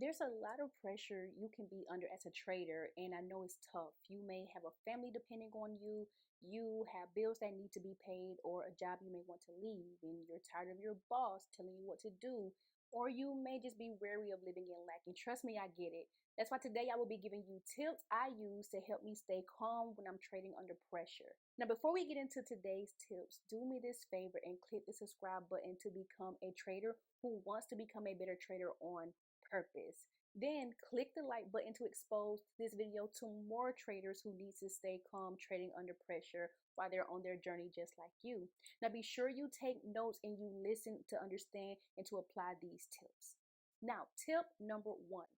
There's a lot of pressure you can be under as a trader, and I know it's tough. You may have a family depending on you, you have bills that need to be paid, or a job you may want to leave, and you're tired of your boss telling you what to do, or you may just be wary of living in lack. And trust me, I get it. That's why today I will be giving you tips I use to help me stay calm when I'm trading under pressure. Now, before we get into today's tips, do me this favor and click the subscribe button to become a trader who wants to become a better trader on purpose. Then click the like button to expose this video to more traders who need to stay calm trading under pressure while they're on their journey just like you. Now be sure you take notes and you listen to understand and to apply these tips. Now, tip number one,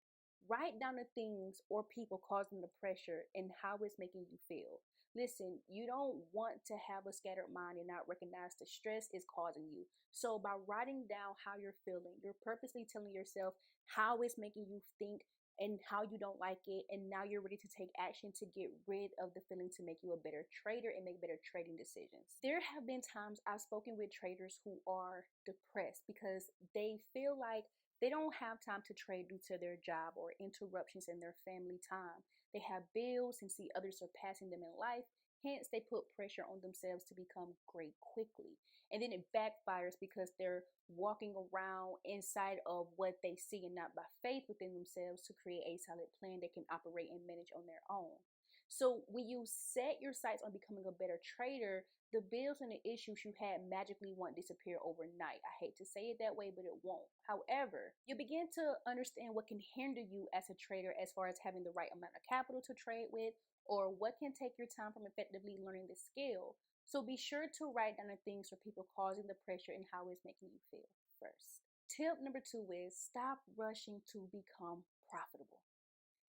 write down the things or people causing the pressure and how it's making you feel. Listen, you don't want to have a scattered mind and not recognize the stress is causing you. So by writing down how you're feeling, you're purposely telling yourself how it's making you think and how you don't like it, and now you're ready to take action to get rid of the feeling to make you a better trader and make better trading decisions. There have been times I've spoken with traders who are depressed because they feel like they don't have time to trade due to their job or interruptions in their family time. They have bills and see others surpassing them in life. Hence, they put pressure on themselves to become great quickly. And then it backfires because they're walking around inside of what they see and not by faith within themselves to create a solid plan they can operate and manage on their own. So when you set your sights on becoming a better trader, the bills and the issues you had magically won't disappear overnight. I hate to say it that way, but it won't. However, you begin to understand what can hinder you as a trader as far as having the right amount of capital to trade with, or what can take your time from effectively learning the skill. So be sure to write down the things or people causing the pressure and how it's making you feel first. Tip number two is stop rushing to become profitable.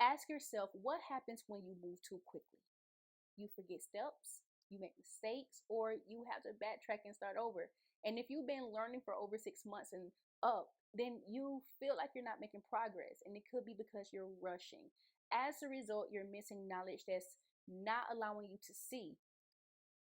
Ask yourself what happens when you move too quickly. You forget steps, you make mistakes, or you have to backtrack and start over. And if you've been learning for over 6 months and up, then you feel like you're not making progress, and it could be because you're rushing. As a result, you're missing knowledge that's not allowing you to see.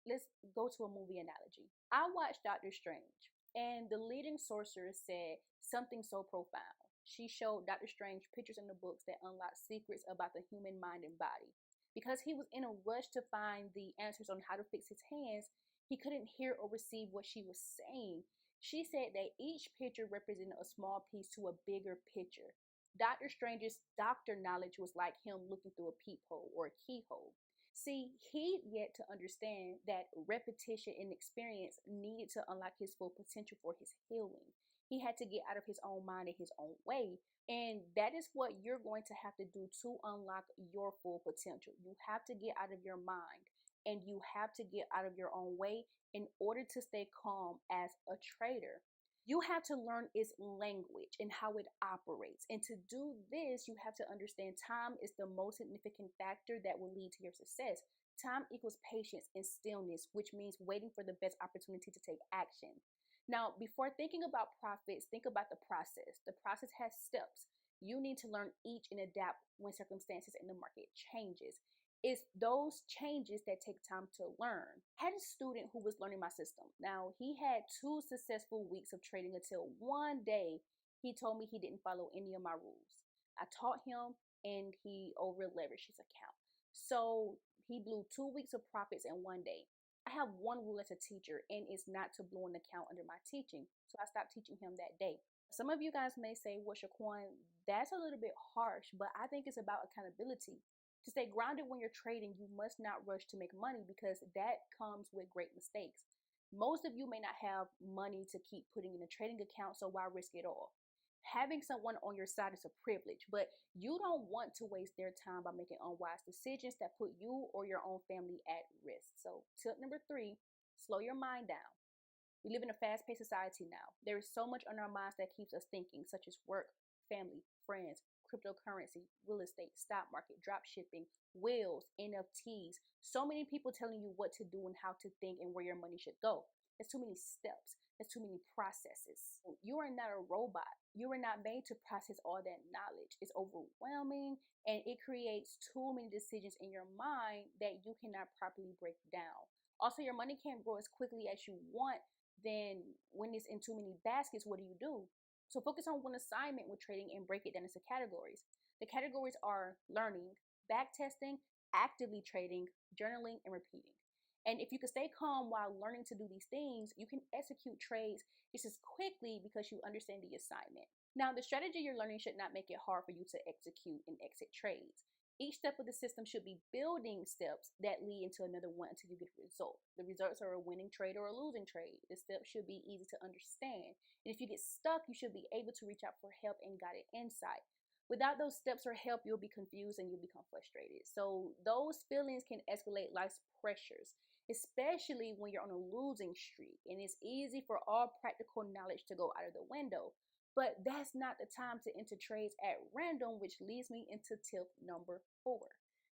Let's go to a movie analogy. I watched Doctor Strange, and the leading sorcerer said something so profound. She showed Doctor Strange pictures in the books that unlocked secrets about the human mind and body. Because he was in a rush to find the answers on how to fix his hands, he couldn't hear or receive what she was saying. She said that each picture represented a small piece to a bigger picture. Doctor Strange's doctor knowledge was like him looking through a peephole or a keyhole. See, he yet to understand that repetition and experience needed to unlock his full potential for his healing. He had to get out of his own mind in his own way. And that is what you're going to have to do to unlock your full potential. You have to get out of your mind and you have to get out of your own way in order to stay calm as a trader. You have to learn its language and how it operates. And to do this, you have to understand time is the most significant factor that will lead to your success. Time equals patience and stillness, which means waiting for the best opportunity to take action. Now, before thinking about profits, think about the process. The process has steps. You need to learn each and adapt when circumstances in the market changes. It's those changes that take time to learn. I had a student who was learning my system. Now, he had 2 successful weeks of trading until one day he told me he didn't follow any of my rules. I taught him and he over leveraged his account. So he blew 2 weeks of profits in one day. I have one rule as a teacher, and it's not to blow an account under my teaching. So I stopped teaching him that day. Some of you guys may say, well, Shaquan, that's a little bit harsh, but I think it's about accountability. To stay grounded when you're trading, you must not rush to make money because that comes with great mistakes. Most of you may not have money to keep putting in a trading account, so why risk it all? Having someone on your side is a privilege, but you don't want to waste their time by making unwise decisions that put you or your own family at risk. So tip number three, slow your mind down. We live in a fast-paced society now. There is so much on our minds that keeps us thinking, such as work, family, friends, cryptocurrency, real estate, stock market, drop shipping, wills, NFTs. So many people telling you what to do and how to think and where your money should go. There's too many steps. There's too many processes. You are not a robot. You are not made to process all that knowledge. It's overwhelming and it creates too many decisions in your mind that you cannot properly break down. Also, your money can't grow as quickly as you want. Then when it's in too many baskets, what do? So focus on one assignment with trading and break it down into categories. The categories are learning, backtesting, actively trading, journaling, and repeating. And if you can stay calm while learning to do these things, you can execute trades just as quickly because you understand the assignment. Now, the strategy you're learning should not make it hard for you to execute and exit trades. Each step of the system should be building steps that lead into another one until you get a result. The results are a winning trade or a losing trade. The steps should be easy to understand. And if you get stuck, you should be able to reach out for help and guided insight. Without those steps or help, you'll be confused and you'll become frustrated. So those feelings can escalate life's pressures, especially when you're on a losing streak. And it's easy for all practical knowledge to go out of the window. But that's not the time to enter trades at random, which leads me into tip number 4.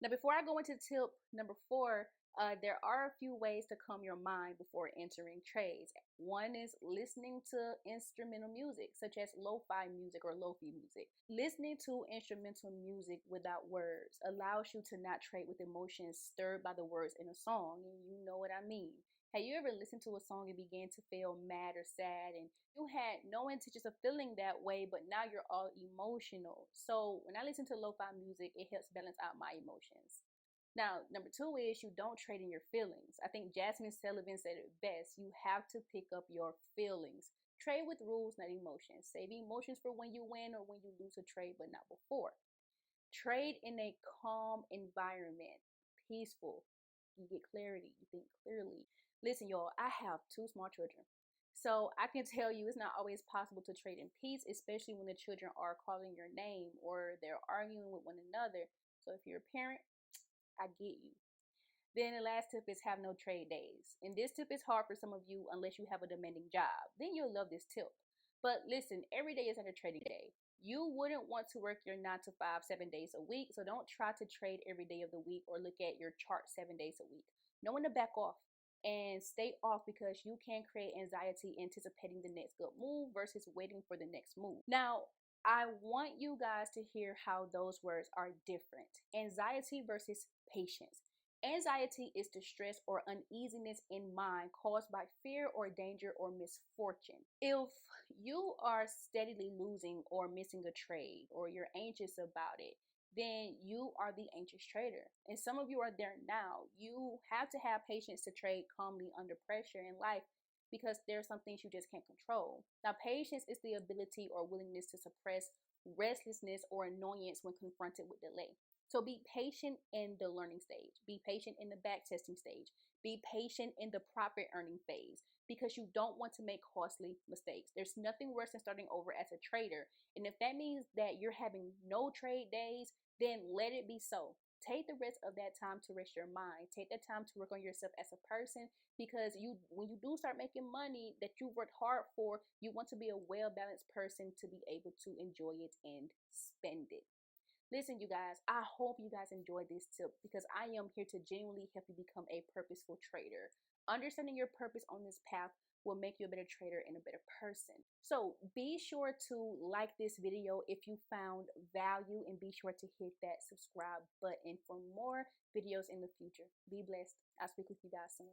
Now, before I go into tip number 4, there are a few ways to calm your mind before entering trades. One is listening to instrumental music, such as lo-fi music or Lofi music. Listening to instrumental music without words allows you to not trade with emotions stirred by the words in a song, and you know what I mean. Have you ever listened to a song and began to feel mad or sad, and you had no intentions of feeling that way, but now you're all emotional? So when I listen to lo-fi music, it helps balance out my emotions. Now, number 2 is you don't trade in your feelings. I think Jasmine Sullivan said it best. You have to pick up your feelings. Trade with rules, not emotions. Save emotions for when you win or when you lose a trade, but not before. Trade in a calm environment, peaceful. You get clarity, you think clearly. Listen, y'all, I have 2 small children. So I can tell you it's not always possible to trade in peace, especially when the children are calling your name or they're arguing with one another. So if you're a parent, I get you. Then the last tip is have no trade days. And this tip is hard for some of you unless you have a demanding job. Then you'll love this tip. But listen, every day isn't a trading day. You wouldn't want to work your 9 to 5, 7 days a week. So don't try to trade every day of the week or look at your chart 7 days a week. Know when to back off and stay off because you can create anxiety anticipating the next good move versus waiting for the next move. Now, I want you guys to hear how those words are different. Anxiety versus patience. Anxiety is the stress or uneasiness in mind caused by fear or danger or misfortune. If you are steadily losing or missing a trade or you're anxious about it, then you are the anxious trader. And some of you are there now. You have to have patience to trade calmly under pressure in life because there are some things you just can't control. Now, patience is the ability or willingness to suppress restlessness or annoyance when confronted with delay. So be patient in the learning stage. Be patient in the backtesting stage. Be patient in the profit earning phase because you don't want to make costly mistakes. There's nothing worse than starting over as a trader. And if that means that you're having no trade days, then let it be so. Take the rest of that time to rest your mind. Take that time to work on yourself as a person because when you do start making money that you've worked hard for, you want to be a well-balanced person to be able to enjoy it and spend it. Listen, you guys, I hope you guys enjoyed this tip because I am here to genuinely help you become a purposeful trader. Understanding your purpose on this path will make you a better trader and a better person. So be sure to like this video if you found value and be sure to hit that subscribe button for more videos in the future. Be blessed. I'll speak with you guys soon.